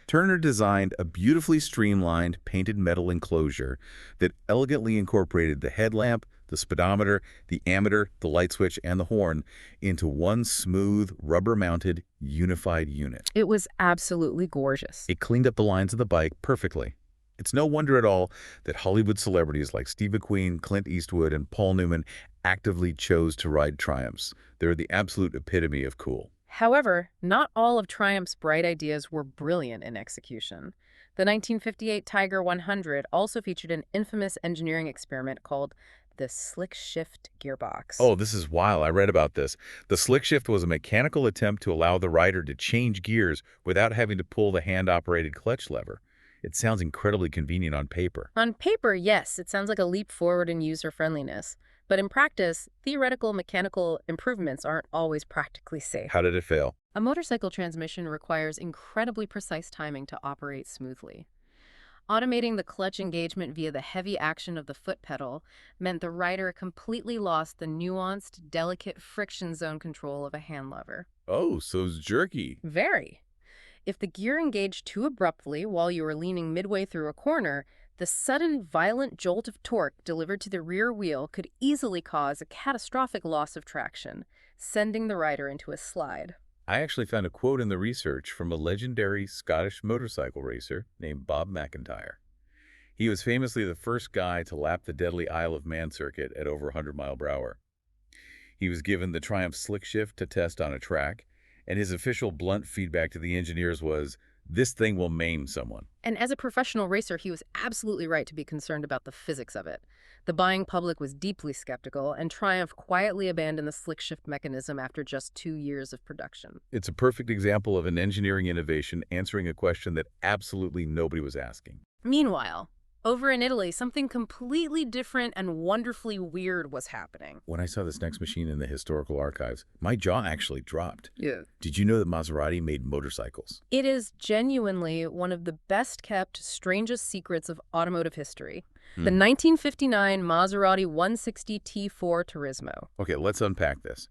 Turner designed a beautifully streamlined, painted metal enclosure that elegantly incorporated the headlamp, the speedometer, the ammeter, the light switch, and the horn into one smooth, rubber-mounted, unified unit. It was absolutely gorgeous. It cleaned up the lines of the bike perfectly. It's no wonder at all that Hollywood celebrities like Steve McQueen, Clint Eastwood, and Paul Newman actively chose to ride Triumphs. They're the absolute epitome of cool. However, not all of Triumph's bright ideas were brilliant in execution. The 1958 Tiger 100 also featured an infamous engineering experiment called the slick shift gearbox. Oh, this is wild. I read about this. The slick shift was a mechanical attempt to allow the rider to change gears without having to pull the hand-operated clutch lever. It sounds incredibly convenient on paper. On paper, yes, it sounds like a leap forward in user-friendliness. But in practice, theoretical mechanical improvements aren't always practically safe. How did it fail? A motorcycle transmission requires incredibly precise timing to operate smoothly. Automating the clutch engagement via the heavy action of the foot pedal meant the rider completely lost the nuanced, delicate friction zone control of a hand lever. Oh, so it's jerky. Very. If the gear engaged too abruptly while you were leaning midway through a corner, the sudden, violent jolt of torque delivered to the rear wheel could easily cause a catastrophic loss of traction, sending the rider into a slide. I actually found a quote in the research from a legendary Scottish motorcycle racer named Bob McIntyre. He was famously the first guy to lap the deadly Isle of Man circuit at over 100 miles per hour. He was given the Triumph slick shift to test on a track, and his official blunt feedback to the engineers was, "This thing will maim someone." And as a professional racer, he was absolutely right to be concerned about the physics of it. The buying public was deeply skeptical, and Triumph quietly abandoned the slick shift mechanism after just 2 years of production. It's a perfect example of an engineering innovation answering a question that absolutely nobody was asking. Meanwhile, over in Italy, something completely different and wonderfully weird was happening. When I saw this next machine in the historical archives, my jaw actually dropped. Yeah. Did you know that Maserati made motorcycles? It is genuinely one of the best-kept, strangest secrets of automotive history. The 1959 Maserati 160 T4 Turismo. Okay, let's unpack this.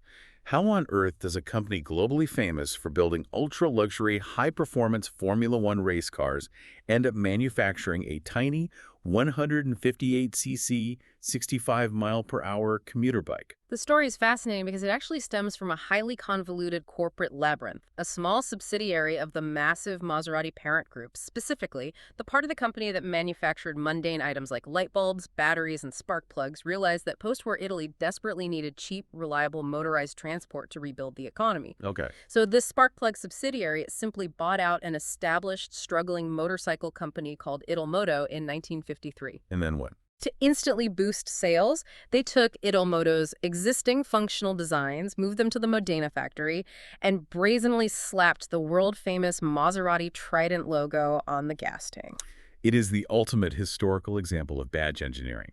How on earth does a company globally famous for building ultra-luxury, high-performance Formula One race cars end up manufacturing a tiny 158cc, 65-mile-per-hour commuter bike? The story is fascinating because it actually stems from a highly convoluted corporate labyrinth, a small subsidiary of the massive Maserati parent group, specifically the part of the company that manufactured mundane items like light bulbs, batteries, and spark plugs, realized that post-war Italy desperately needed cheap, reliable motorized transport to rebuild the economy. Okay. So this spark plug subsidiary simply bought out an established, struggling motorcycle company called Italmoto in 1953. And then what? To instantly boost sales, they took Italmoto's existing functional designs, moved them to the Modena factory, and brazenly slapped the world-famous Maserati Trident logo on the gas tank. It is the ultimate historical example of badge engineering.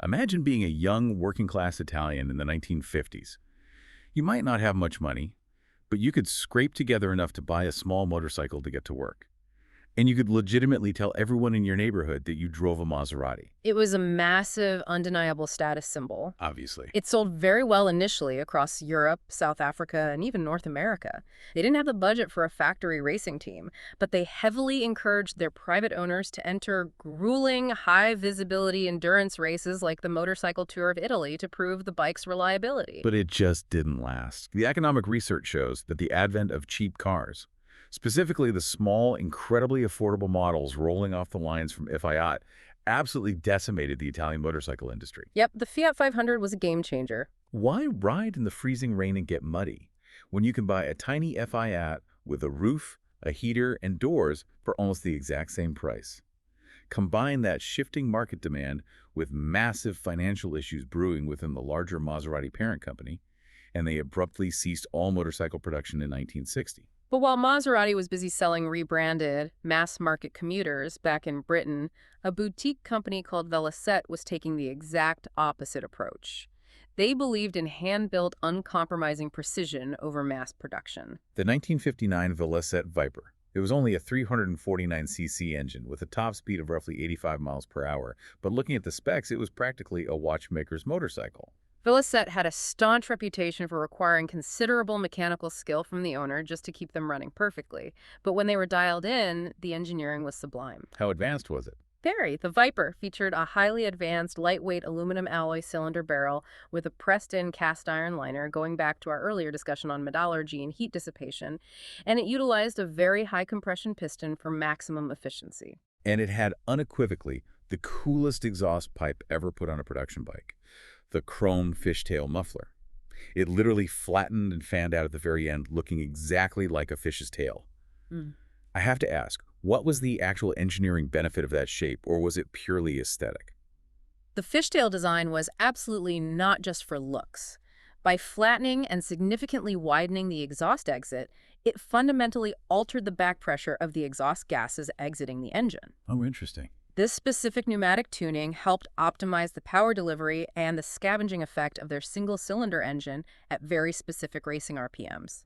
Imagine being a young, working-class Italian in the 1950s. You might not have much money, but you could scrape together enough to buy a small motorcycle to get to work. And you could legitimately tell everyone in your neighborhood that you drove a Maserati. It was a massive, undeniable status symbol. Obviously. It sold very well initially across Europe, South Africa, and even North America. They didn't have the budget for a factory racing team, but they heavily encouraged their private owners to enter grueling, high-visibility endurance races like the Motorcycle Tour of Italy to prove the bike's reliability. But it just didn't last. The economic research shows that the advent of cheap cars, specifically the small, incredibly affordable models rolling off the lines from Fiat, absolutely decimated the Italian motorcycle industry. Yep, the Fiat 500 was a game changer. Why ride in the freezing rain and get muddy when you can buy a tiny Fiat with a roof, a heater, and doors for almost the exact same price. Combine that shifting market demand with massive financial issues brewing within the larger Maserati parent company, and they abruptly ceased all motorcycle production in 1960. But while Maserati was busy selling rebranded, mass-market commuters back in Britain, a boutique company called Velocette was taking the exact opposite approach. They believed in hand-built, uncompromising precision over mass production. The 1959 Velocette Viper. It was only a 349cc engine with a top speed of roughly 85 miles per hour, but looking at the specs, it was practically a watchmaker's motorcycle. Velocette had a staunch reputation for requiring considerable mechanical skill from the owner just to keep them running perfectly. But when they were dialed in, the engineering was sublime. How advanced was it? Very. The Viper featured a highly advanced, lightweight aluminum alloy cylinder barrel with a pressed-in cast iron liner, going back to our earlier discussion on metallurgy and heat dissipation, and it utilized a very high compression piston for maximum efficiency. And it had unequivocally the coolest exhaust pipe ever put on a production bike, the chrome fishtail muffler. It literally flattened and fanned out at the very end, looking exactly like a fish's tail. I have to ask, what was the actual engineering benefit of that shape, or was it purely aesthetic? The fishtail design was absolutely not just for looks. By flattening and significantly widening the exhaust exit, it fundamentally altered the back pressure of the exhaust gases exiting the engine. Oh, interesting. This specific pneumatic tuning helped optimize the power delivery and the scavenging effect of their single-cylinder engine at very specific racing RPMs.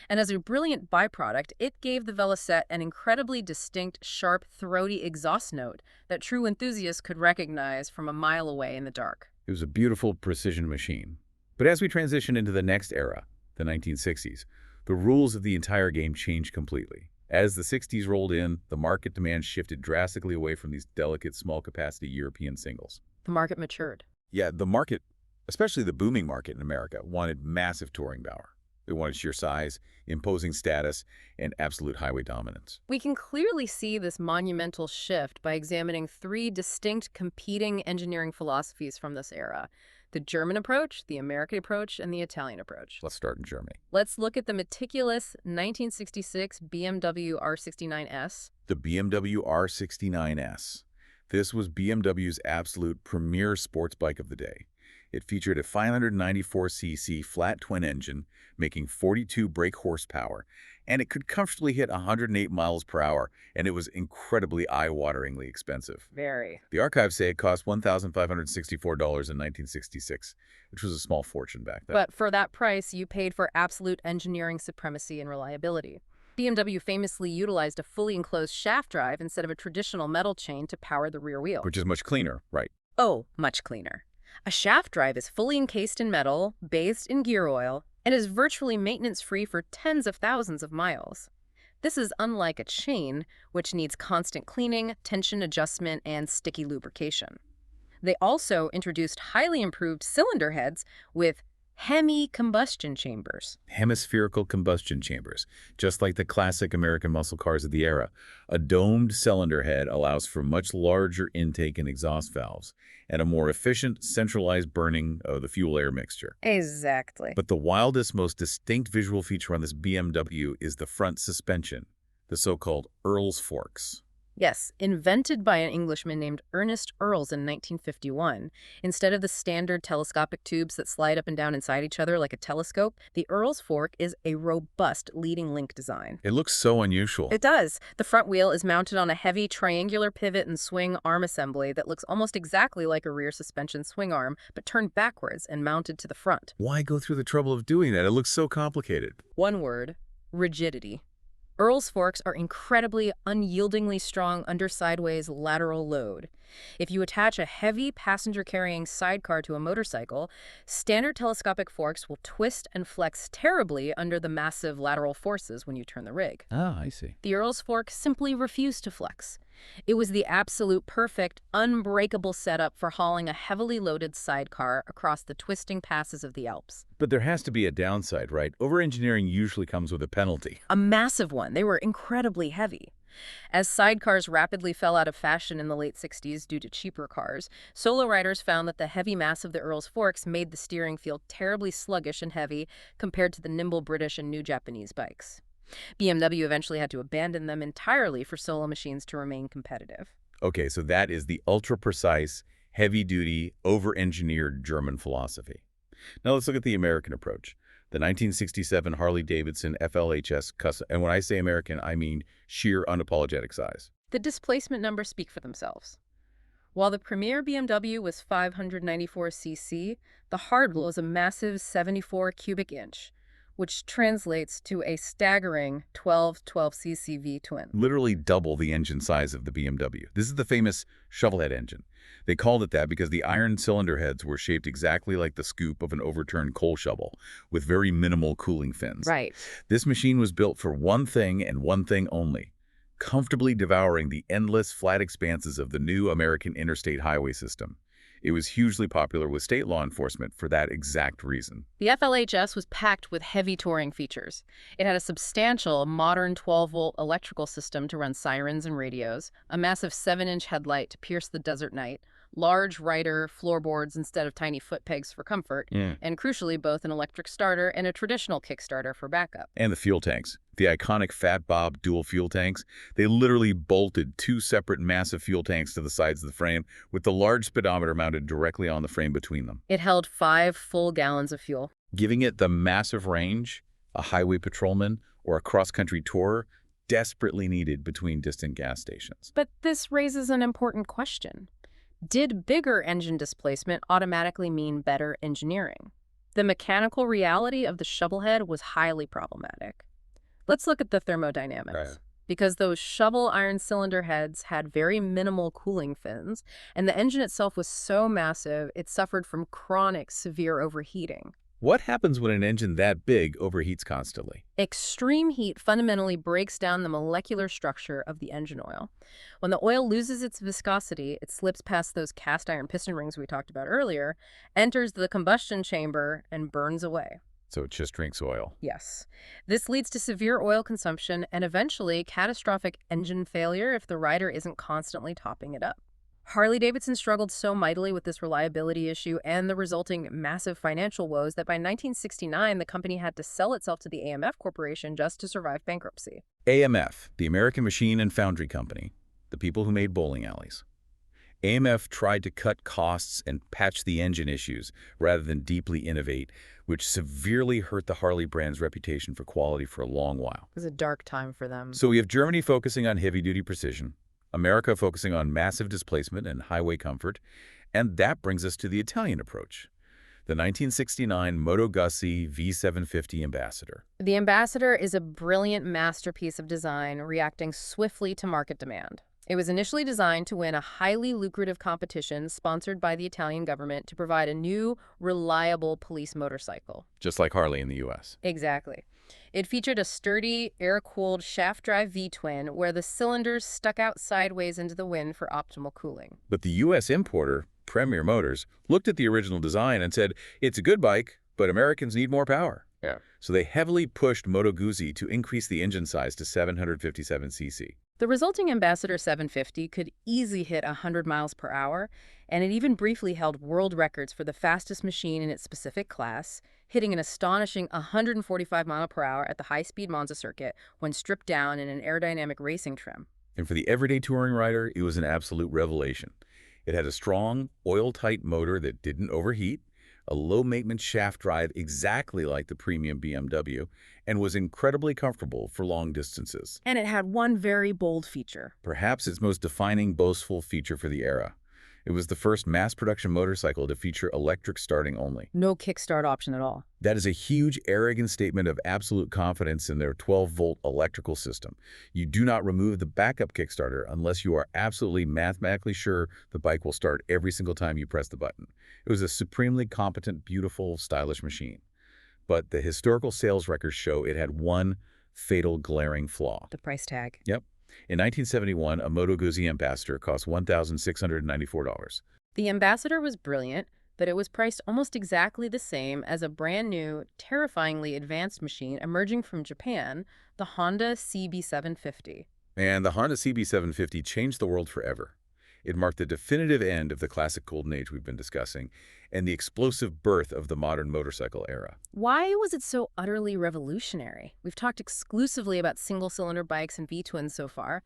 And as a brilliant byproduct, it gave the Velocette an incredibly distinct, sharp, throaty exhaust note that true enthusiasts could recognize from a mile away in the dark. It was a beautiful precision machine. But as we transition into the next era, the 1960s, the rules of the entire game changed completely. As the 60s rolled in, the market demand shifted drastically away from these delicate, small-capacity European singles. The market matured. Yeah, the market, especially the booming market in America, wanted massive touring power. They wanted sheer size, imposing status, and absolute highway dominance. We can clearly see this monumental shift by examining three distinct competing engineering philosophies from this era: the German approach, the American approach, and the Italian approach. Let's start in Germany. Let's look at the meticulous 1966 BMW R69S. The BMW R69S. This was BMW's absolute premier sports bike of the day. It featured a 594cc flat twin engine, making 42 brake horsepower, and it could comfortably hit 108 miles per hour, and it was incredibly eye-wateringly expensive. Very. The archives say it cost $1,564 in 1966, which was a small fortune back then. But for that price, you paid for absolute engineering supremacy and reliability. BMW famously utilized a fully enclosed shaft drive instead of a traditional metal chain to power the rear wheel. Which is much cleaner, right? Oh, much cleaner. A shaft drive is fully encased in metal, bathed in gear oil, and is virtually maintenance-free for tens of thousands of miles. This is unlike a chain, which needs constant cleaning, tension adjustment, and sticky lubrication. They also introduced highly improved cylinder heads with hemi-combustion chambers. Hemispherical combustion chambers, just like the classic American muscle cars of the era. A domed cylinder head allows for much larger intake and exhaust valves, and a more efficient, centralized burning of the fuel-air mixture. Exactly. But the wildest, most distinct visual feature on this BMW is the front suspension, the so-called Earl's forks. Yes, invented by an Englishman named Ernest Earls in 1951. Instead of the standard telescopic tubes that slide up and down inside each other like a telescope, the Earl's fork is a robust leading link design. It looks so unusual. It does. The front wheel is mounted on a heavy triangular pivot and swing arm assembly that looks almost exactly like a rear suspension swing arm, but turned backwards and mounted to the front. Why go through the trouble of doing that? It looks so complicated. One word: rigidity. Earl's forks are incredibly unyieldingly strong under sideways lateral load. If you attach a heavy passenger-carrying sidecar to a motorcycle, standard telescopic forks will twist and flex terribly under the massive lateral forces when you turn the rig. Ah, I see. The Earl's fork simply refused to flex. It was the absolute perfect, unbreakable setup for hauling a heavily loaded sidecar across the twisting passes of the Alps. But there has to be a downside, right? Over-engineering usually comes with a penalty. A massive one. They were incredibly heavy. As sidecars rapidly fell out of fashion in the late 60s due to cheaper cars, solo riders found that the heavy mass of the Earl's forks made the steering feel terribly sluggish and heavy compared to the nimble British and new Japanese bikes. BMW eventually had to abandon them entirely for solo machines to remain competitive. Okay, so that is the ultra-precise, heavy-duty, over-engineered German philosophy. Now let's look at the American approach. The 1967 Harley-Davidson FLHS custom, and when I say American, I mean sheer unapologetic size. The displacement numbers speak for themselves. While the premier BMW was 594 cc, the hardware was a massive 74 cubic inch, which translates to a staggering 12 cc V-twin. Literally double the engine size of the BMW. This is the famous shovelhead engine. They called it that because the iron cylinder heads were shaped exactly like the scoop of an overturned coal shovel, with very minimal cooling fins. Right. This machine was built for one thing and one thing only: comfortably devouring the endless flat expanses of the new American interstate highway system. It was hugely popular with state law enforcement for that exact reason. The FLHS was packed with heavy touring features. It had a substantial, modern 12-volt electrical system to run sirens and radios, a massive 7-inch headlight to pierce the desert night, large rider floorboards instead of tiny foot pegs for comfort, and crucially both an electric starter and a traditional kickstarter for backup. And the fuel tanks. The iconic Fat Bob dual fuel tanks, they literally bolted two separate massive fuel tanks to the sides of the frame with the large speedometer mounted directly on the frame between them. It held 5 full gallons of fuel, Giving it the massive range a highway patrolman or a cross-country tourer desperately needed between distant gas stations. But this raises an important question. Did bigger engine displacement automatically mean better engineering? The mechanical reality of the shovelhead was highly problematic. Let's look at the thermodynamics. Right. Because those shovel iron cylinder heads had very minimal cooling fins, and the engine itself was so massive it suffered from chronic severe overheating. What happens when an engine that big overheats constantly? Extreme heat fundamentally breaks down the molecular structure of the engine oil. When the oil loses its viscosity, it slips past those cast iron piston rings we talked about earlier, enters the combustion chamber, and burns away. So it just drinks oil. Yes. This leads to severe oil consumption and eventually catastrophic engine failure if the rider isn't constantly topping it up. Harley-Davidson struggled so mightily with this reliability issue and the resulting massive financial woes that by 1969, the company had to sell itself to the AMF Corporation just to survive bankruptcy. AMF, the American Machine and Foundry Company, the people who made bowling alleys. AMF tried to cut costs and patch the engine issues rather than deeply innovate, which severely hurt the Harley brand's reputation for quality for a long while. It was a dark time for them. So we have Germany focusing on heavy-duty precision, America focusing on massive displacement and highway comfort, and that brings us to the Italian approach, the 1969 Moto Guzzi V750 Ambassador. The Ambassador is a brilliant masterpiece of design reacting swiftly to market demand. It was initially designed to win a highly lucrative competition sponsored by the Italian government to provide a new, reliable police motorcycle. Just like Harley in the U.S. Exactly. It featured a sturdy, air-cooled shaft-drive V-twin where the cylinders stuck out sideways into the wind for optimal cooling. But the U.S. importer, Premier Motors, looked at the original design and said, it's a good bike, but Americans need more power. Yeah. So they heavily pushed Moto Guzzi to increase the engine size to 757 cc. The resulting Ambassador 750 could easily hit 100 miles per hour, and it even briefly held world records for the fastest machine in its specific class, hitting an astonishing 145 miles per hour at the high-speed Monza circuit when stripped down in an aerodynamic racing trim. And for the everyday touring rider, it was an absolute revelation. It had a strong, oil-tight motor that didn't overheat, a low-maintenance shaft drive exactly like the premium BMW, and was incredibly comfortable for long distances. And it had one very bold feature. Perhaps its most defining, boastful feature for the era. It was the first mass-production motorcycle to feature electric starting only. No kickstart option at all. That is a huge, arrogant statement of absolute confidence in their 12-volt electrical system. You do not remove the backup Kickstarter unless you are absolutely mathematically sure the bike will start every single time you press the button. It was a supremely competent, beautiful, stylish machine. But the historical sales records show it had one fatal, glaring flaw. The price tag. Yep. In 1971, a Moto Guzzi Ambassador cost $1,694. The Ambassador was brilliant, but it was priced almost exactly the same as a brand new, terrifyingly advanced machine emerging from Japan, the Honda CB750. And the Honda CB750 changed the world forever. It marked the definitive end of the classic Golden Age we've been discussing and the explosive birth of the modern motorcycle era. Why was it so utterly revolutionary? We've talked exclusively about single-cylinder bikes and V-twins so far.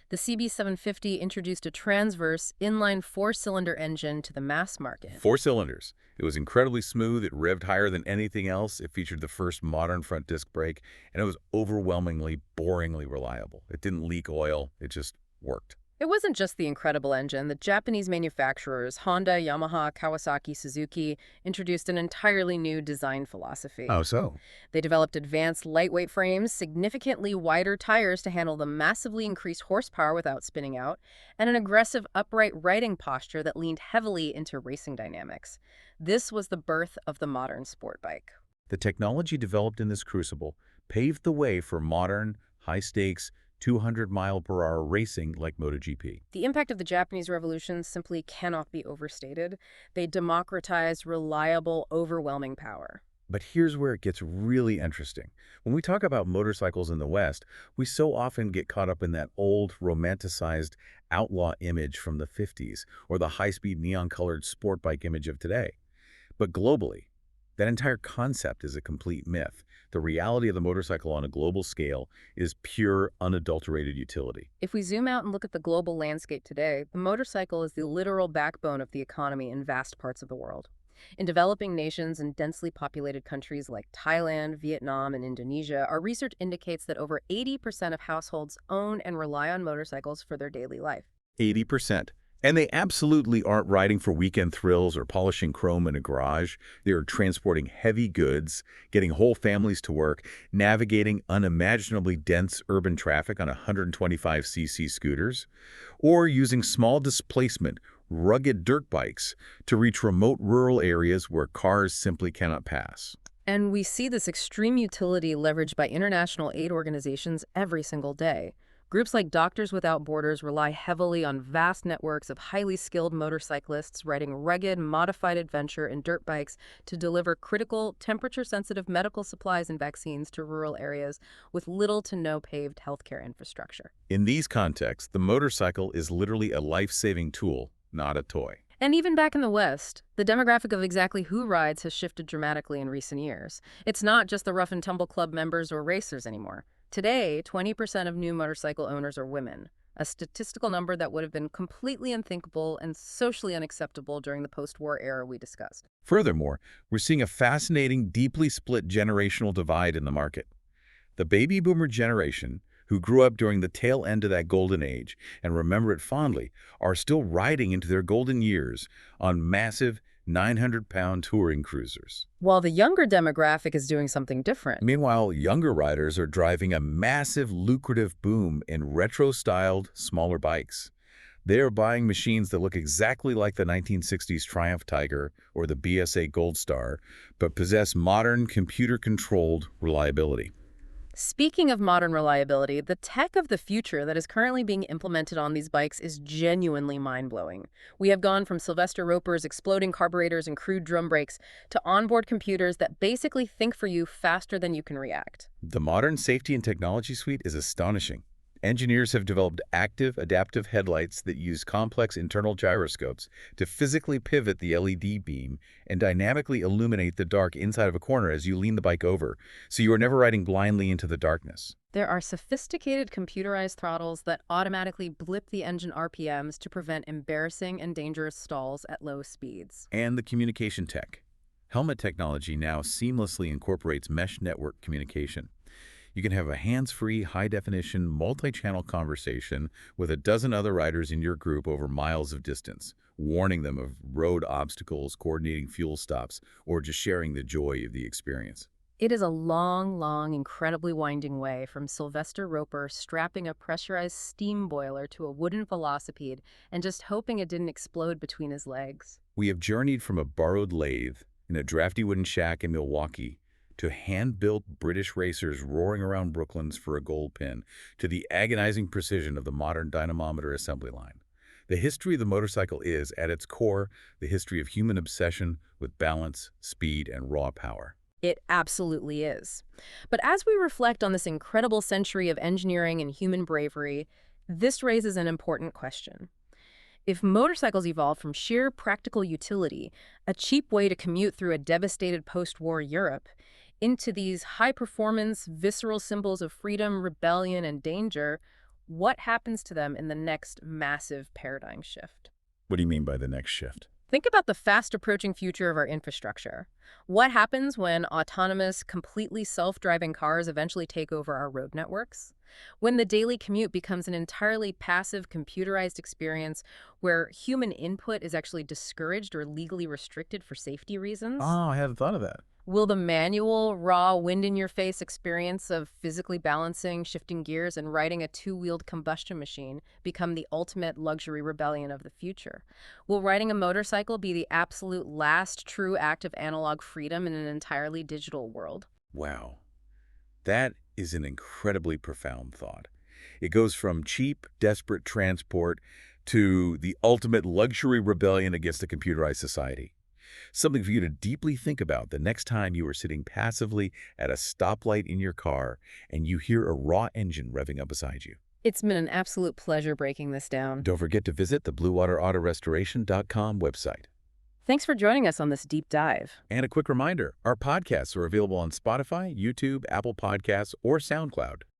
The CB750 introduced a transverse, inline four-cylinder engine to the mass market. 4 cylinders. It was incredibly smooth, it revved higher than anything else, it featured the first modern front disc brake, and it was overwhelmingly, boringly reliable. It didn't leak oil, it just worked. It wasn't just the incredible engine. The Japanese manufacturers, Honda, Yamaha, Kawasaki, Suzuki, introduced an entirely new design philosophy. Oh, so? They developed advanced lightweight frames, significantly wider tires to handle the massively increased horsepower without spinning out, and an aggressive upright riding posture that leaned heavily into racing dynamics. This was the birth of the modern sport bike. The technology developed in this crucible paved the way for modern, high-stakes, 200-mile-per-hour racing like MotoGP. The impact of the Japanese Revolution simply cannot be overstated. They democratized reliable, overwhelming power. But here's where it gets really interesting. When we talk about motorcycles in the West, we so often get caught up in that old, romanticized outlaw image from the 50s or the high-speed neon-colored sport bike image of today. But globally, that entire concept is a complete myth. The reality of the motorcycle on a global scale is pure, unadulterated utility. If we zoom out and look at the global landscape today, the motorcycle is the literal backbone of the economy in vast parts of the world. In developing nations and densely populated countries like Thailand, Vietnam, and Indonesia, our research indicates that over 80% of households own and rely on motorcycles for their daily life. 80%. And they absolutely aren't riding for weekend thrills or polishing chrome in a garage. They are transporting heavy goods, getting whole families to work, navigating unimaginably dense urban traffic on 125cc scooters, or using small displacement, rugged dirt bikes to reach remote rural areas where cars simply cannot pass. And we see this extreme utility leveraged by international aid organizations every single day. Groups like Doctors Without Borders rely heavily on vast networks of highly skilled motorcyclists riding rugged, modified adventure and dirt bikes to deliver critical, temperature-sensitive medical supplies and vaccines to rural areas with little to no paved healthcare infrastructure. In these contexts, the motorcycle is literally a life-saving tool, not a toy. And even back in the West, the demographic of exactly who rides has shifted dramatically in recent years. It's not just the rough and tumble club members or racers anymore. Today, 20% of new motorcycle owners are women, a statistical number that would have been completely unthinkable and socially unacceptable during the post-war era we discussed. Furthermore, we're seeing a fascinating, deeply split generational divide in the market. The baby boomer generation, who grew up during the tail end of that golden age and remember it fondly, are still riding into their golden years on massive 900-pound touring cruisers. While the younger demographic is doing something different. Meanwhile, younger riders are driving a massive, lucrative boom in retro-styled, smaller bikes. They are buying machines that look exactly like the 1960s Triumph Tiger or the BSA Gold Star, but possess modern, computer-controlled reliability. Speaking of modern reliability, the tech of the future that is currently being implemented on these bikes is genuinely mind-blowing. We have gone from Sylvester Roper's exploding carburetors and crude drum brakes to onboard computers that basically think for you faster than you can react. The modern safety and technology suite is astonishing. Engineers have developed active, adaptive headlights that use complex internal gyroscopes to physically pivot the LED beam and dynamically illuminate the dark inside of a corner as you lean the bike over, so you are never riding blindly into the darkness. There are sophisticated computerized throttles that automatically blip the engine RPMs to prevent embarrassing and dangerous stalls at low speeds. And the communication tech. Helmet technology now seamlessly incorporates mesh network communication. You can have a hands-free, high-definition, multi-channel conversation with a dozen other riders in your group over miles of distance, warning them of road obstacles, coordinating fuel stops, or just sharing the joy of the experience. It is a long, incredibly winding way from Sylvester Roper strapping a pressurized steam boiler to a wooden velocipede and just hoping it didn't explode between his legs. We have journeyed from a borrowed lathe in a drafty wooden shack in Milwaukee to hand-built British racers roaring around Brooklands for a gold pin, to the agonizing precision of the modern dynamometer assembly line. The history of the motorcycle is, at its core, the history of human obsession with balance, speed, and raw power. It absolutely is. But as we reflect on this incredible century of engineering and human bravery, this raises an important question. If motorcycles evolved from sheer practical utility, a cheap way to commute through a devastated post-war Europe, into these high-performance, visceral symbols of freedom, rebellion, and danger, what happens to them in the next massive paradigm shift? What do you mean by the next shift? Think about the fast-approaching future of our infrastructure. What happens when autonomous, completely self-driving cars eventually take over our road networks? When the daily commute becomes an entirely passive, computerized experience where human input is actually discouraged or legally restricted for safety reasons? Oh, I hadn't thought of that. Will the manual, raw, wind-in-your-face experience of physically balancing, shifting gears, and riding a two-wheeled combustion machine become the ultimate luxury rebellion of the future? Will riding a motorcycle be the absolute last true act of analog freedom in an entirely digital world? Wow. That is an incredibly profound thought. It goes from cheap, desperate transport to the ultimate luxury rebellion against a computerized society. Something for you to deeply think about the next time you are sitting passively at a stoplight in your car and you hear a raw engine revving up beside you. It's been an absolute pleasure breaking this down. Don't forget to visit the BlueWaterAutoRestoration.com website. Thanks for joining us on this deep dive. And a quick reminder, our podcasts are available on Spotify, YouTube, Apple Podcasts, or SoundCloud.